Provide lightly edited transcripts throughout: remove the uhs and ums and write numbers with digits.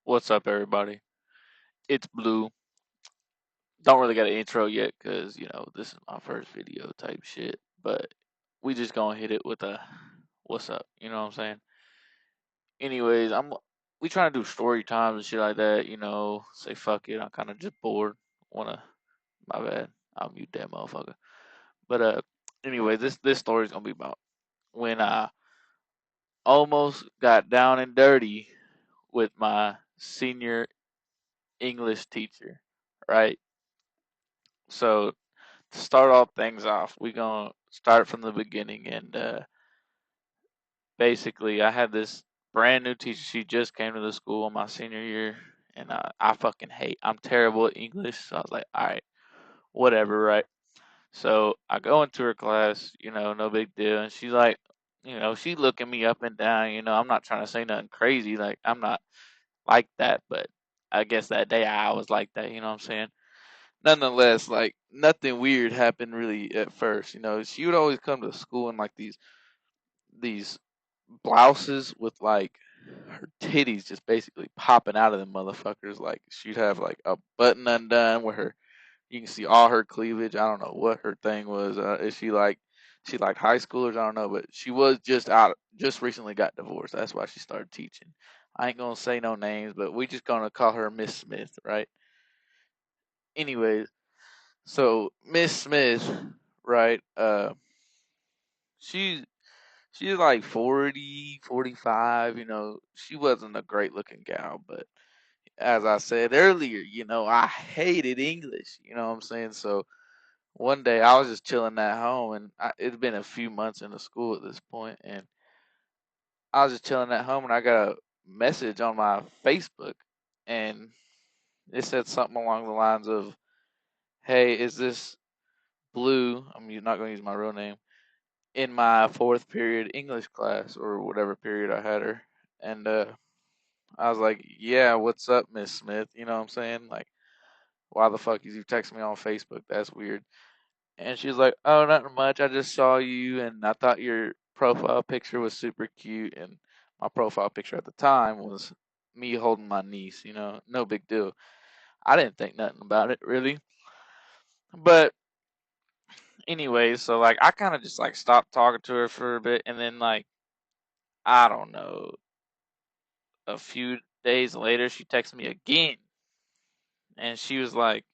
What's up, everybody? It's Blue. Don't really got an intro yet because, this is my first video type shit. But we just gonna hit it with a what's up. You know what I'm saying? Anyways, we trying to do story times and shit like that. Say fuck it. I'm kind of just bored. Wanna, my bad. I'll mute that motherfucker. But, anyway, this story is gonna be about when I almost got down and dirty with my senior English teacher, right? So to start all things off, we gonna start from the beginning. And basically, I had this brand new teacher. She just came to the school my senior year, and I fucking hate. I'm terrible at English, so I was like, all right, whatever, right? So I go into her class, no big deal, and she's like, she looking me up and down. I'm not trying to say nothing crazy, like I'm not like that, but I guess that day I was like that. You know what I'm saying? Nonetheless, like nothing weird happened really at first. She would always come to school in like these blouses with like her titties just basically popping out of them motherfuckers. Like she'd have like a button undone where her you can see all her cleavage. I don't know what her thing was. Is she like high schoolers? I don't know, but she was just recently got divorced. That's why she started teaching. I ain't gonna say no names, but we just gonna call her Miss Smith, right? Anyways, so Miss Smith, right? She she's like 40, 45. She wasn't a great looking gal, but as I said earlier, I hated English. You know what I'm saying? So one day I was just chilling at home, and it'd been a few months into school at this point, and I was just chilling at home, and I got a message on my Facebook, and it said something along the lines of, "Hey, is this Blue?" I'm not going to use my real name. In my fourth period English class or whatever period I had her. And I was like, yeah, what's up, Miss Smith? You know what I'm saying? Like, why the fuck is you text me on Facebook? That's weird. And she's like, oh, nothing much. I just saw you and I thought your profile picture was super cute. And my profile picture at the time was me holding my niece, no big deal. I didn't think nothing about it really. But anyway, so like I kind of just like stopped talking to her for a bit, and then like I don't know, a few days later, she texted me again, and she was like,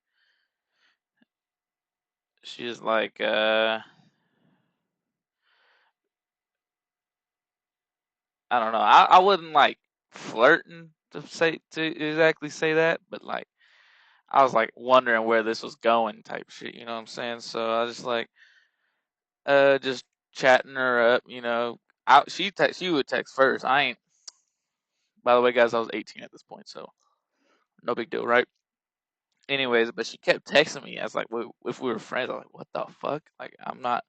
I don't know. I wasn't like flirting to exactly say that, but like I was like wondering where this was going, type shit. You know what I'm saying? So I was just like, just chatting her up. She would text first. I ain't. By the way, guys, I was 18 at this point, so no big deal, right? Anyways, but she kept texting me. I was like, if we were friends, I was like, what the fuck? Like, I'm not.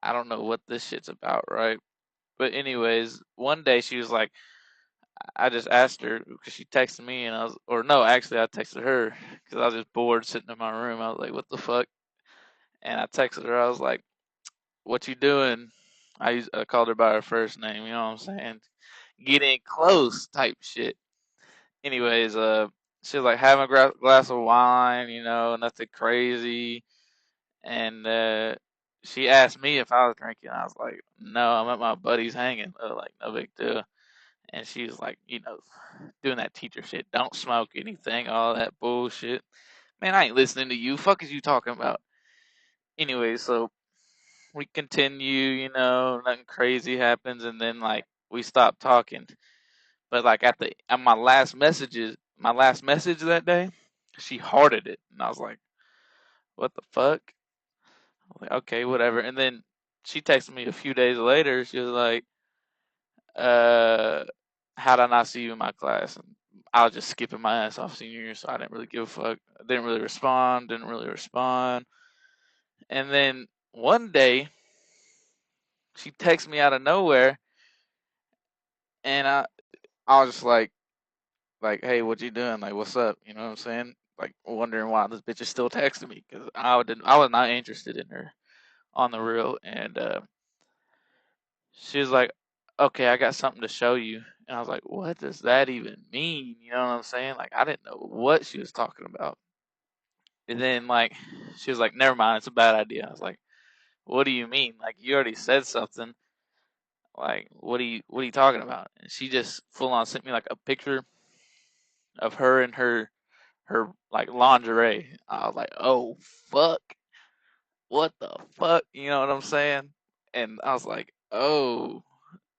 I don't know what this shit's about, right? But anyways, one day she was like, I just asked her because she texted me, and or no, actually I texted her because I was just bored sitting in my room. I was like, what the fuck? And I texted her. I was like, what you doing? I called her by her first name. You know what I'm saying? Getting close type shit. Anyways, she was like having a glass of wine. Nothing crazy. And she asked me if I was drinking. I was like, no, I'm at my buddy's hanging. Like, no big deal. And she was like, doing that teacher shit. Don't smoke anything, all that bullshit. Man, I ain't listening to you. Fuck is you talking about? Anyway, so we continue, nothing crazy happens, and then like we stop talking. But like at my last message that day, she hearted it, and I was like, what the fuck? I was like, okay, whatever. And then she texted me a few days later. She was like, uh, how did I not see you in my class? And I was just skipping my ass off senior year, so I didn't really give a fuck. I didn't really respond. Didn't really respond. And then one day, she texted me out of nowhere, and I was just like, hey, what you doing? Like, what's up? You know what I'm saying? Like, wondering why this bitch is still texting me because I was not interested in her on the real. And she was like, okay, I got something to show you. And I was like, what does that even mean? You know what I'm saying? Like, I didn't know what she was talking about. And then, like, she was like, never mind, it's a bad idea. I was like, what do you mean? Like, you already said something. Like, what are you talking about? And she just full on sent me like a picture of her and her like lingerie. I was like, oh fuck, what the fuck? You know what I'm saying? And I was like, oh,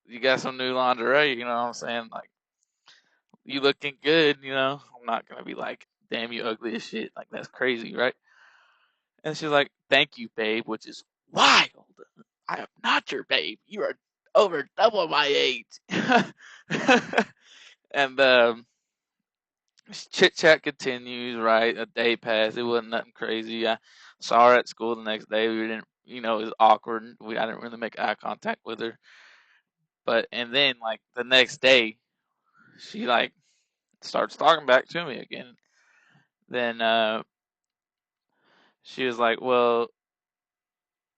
you got some new lingerie. You know what I'm saying? Like, you looking good. You know, I'm not gonna be like, damn, you ugly as shit. Like, that's crazy, right? And she's like, thank you, babe, which is wild. I am not your babe. You are over double my age. And chit chat continues, right? A day passed. It wasn't nothing crazy. I saw her at school the next day. We didn't, it was awkward. I didn't really make eye contact with her. But, and then, like, the next day, she, like, starts talking back to me again. Then, she was like, well,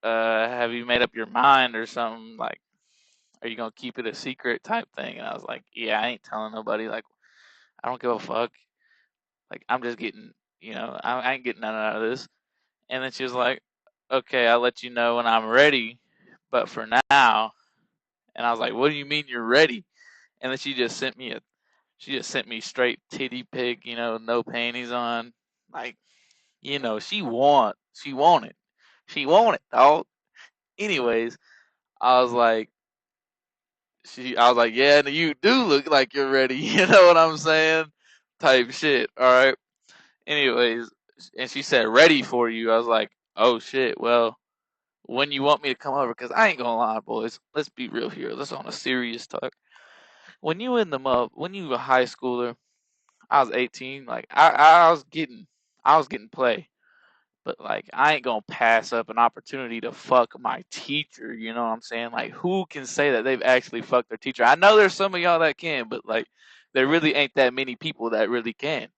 have you made up your mind or something? Like, are you gonna keep it a secret type thing? And I was like, yeah, I ain't telling nobody. Like, I don't give a fuck. Like, I'm just getting, I ain't getting none out of this. And then she was like, okay, I'll let you know when I'm ready, but for now. And I was like, what do you mean you're ready? And then she just sent me straight titty pic, no panties on. Like, she want it. She want it, dog. Anyways, I was like, I was like, yeah, you do look like you're ready. You know what I'm saying? Type shit. All right. Anyways, and she said, ready for you. I was like, oh shit. Well, when you want me to come over, because I ain't gonna lie, boys. Let's be real here. Let's on a serious talk. When you when you a high schooler, I was 18. Like I was getting play. But like I ain't gonna pass up an opportunity to fuck my teacher. You know what I'm saying? Like who can say that they've actually fucked their teacher? I know there's some of y'all that can, but like there really ain't that many people that really can.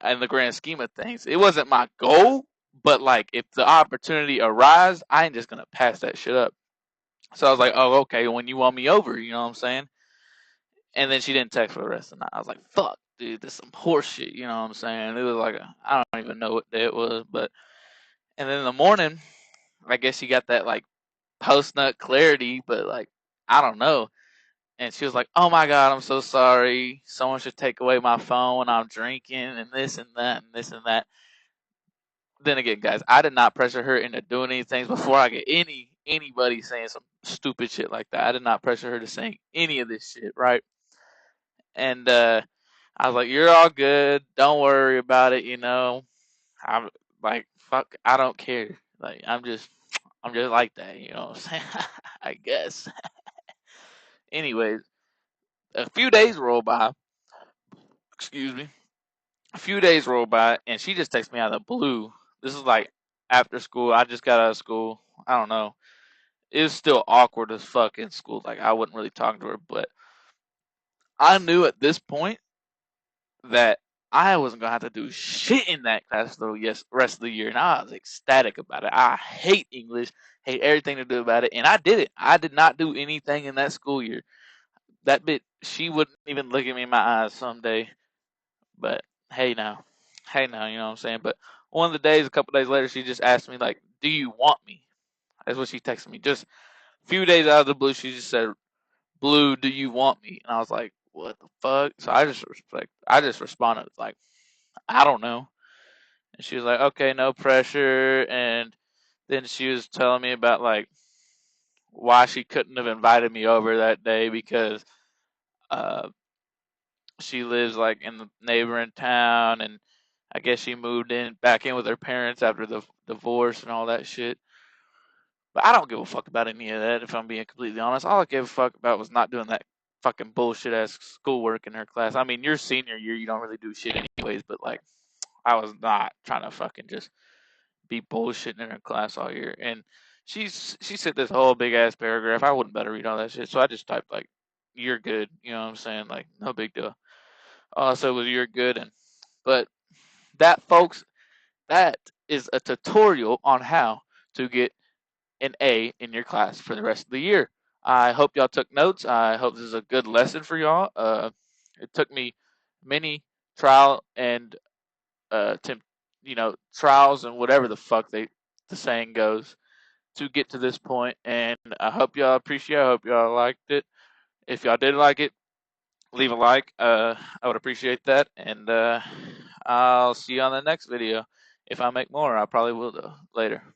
In the grand scheme of things, it wasn't my goal. But like if the opportunity arises, I ain't just gonna pass that shit up. So I was like, oh okay, when you want me over, you know what I'm saying? And then she didn't text for the rest of the night. I was like, fuck, dude, this is some horse shit. You know what I'm saying? It was like I don't even know what day it was, but and then in the morning I guess she got that like post nut clarity, but like I don't know. And she was like, "Oh my god, I'm so sorry. Someone should take away my phone when I'm drinking, and this and that, and this and that." Then again, guys, I did not pressure her into doing anything before I get anybody saying some stupid shit like that. I did not pressure her to say any of this shit, right? And I was like, "You're all good. Don't worry about it. I'm like, fuck, I don't care. Like, I'm just like that. You know what I'm saying? I guess." Anyways, a few days roll by. Excuse me. A few days roll by, and she just texts me out of the blue. This is like after school. I just got out of school. I don't know. It was still awkward as fuck in school. Like I wasn't really talking to her, but I knew at this point that I wasn't gonna have to do shit in that class the rest of the year, and I was ecstatic about it. I hate English, hate everything to do about it, and I did it. I did not do anything in that school year. That bitch, she wouldn't even look at me in my eyes someday. But hey now, you know what I'm saying. But one of the days, a couple days later, she just asked me like, "Do you want me?" That's what she texted me. Just a few days out of the blue, she just said, "Blue, do you want me?" And I was like, "What the fuck?" So I just responded like, "I don't know." And she was like, "Okay, no pressure." And then she was telling me about like why she couldn't have invited me over that day because uh, she lives like in the neighboring town, and I guess she moved in back in with her parents after the divorce and all that shit. But I don't give a fuck about any of that. If I'm being completely honest, all I gave a fuck about was not doing that fucking bullshit ass schoolwork in her class. I mean, your senior year, you don't really do shit anyways. But like, I was not trying to fucking just be bullshitting in her class all year. And she said this whole big ass paragraph. I wouldn't better read all that shit, so I just typed like, "You're good." You know what I'm saying? Like, no big deal. Also, was "you're good," and but that, folks, that is a tutorial on how to get an A in your class for the rest of the year. I hope y'all took notes. I hope this is a good lesson for y'all. It took me many trial and trials and whatever the fuck the saying goes to get to this point. And I hope y'all appreciate it. I hope y'all liked it. If y'all did like it, leave a like. I would appreciate that. And I'll see you on the next video. If I make more, I probably will, though. Later.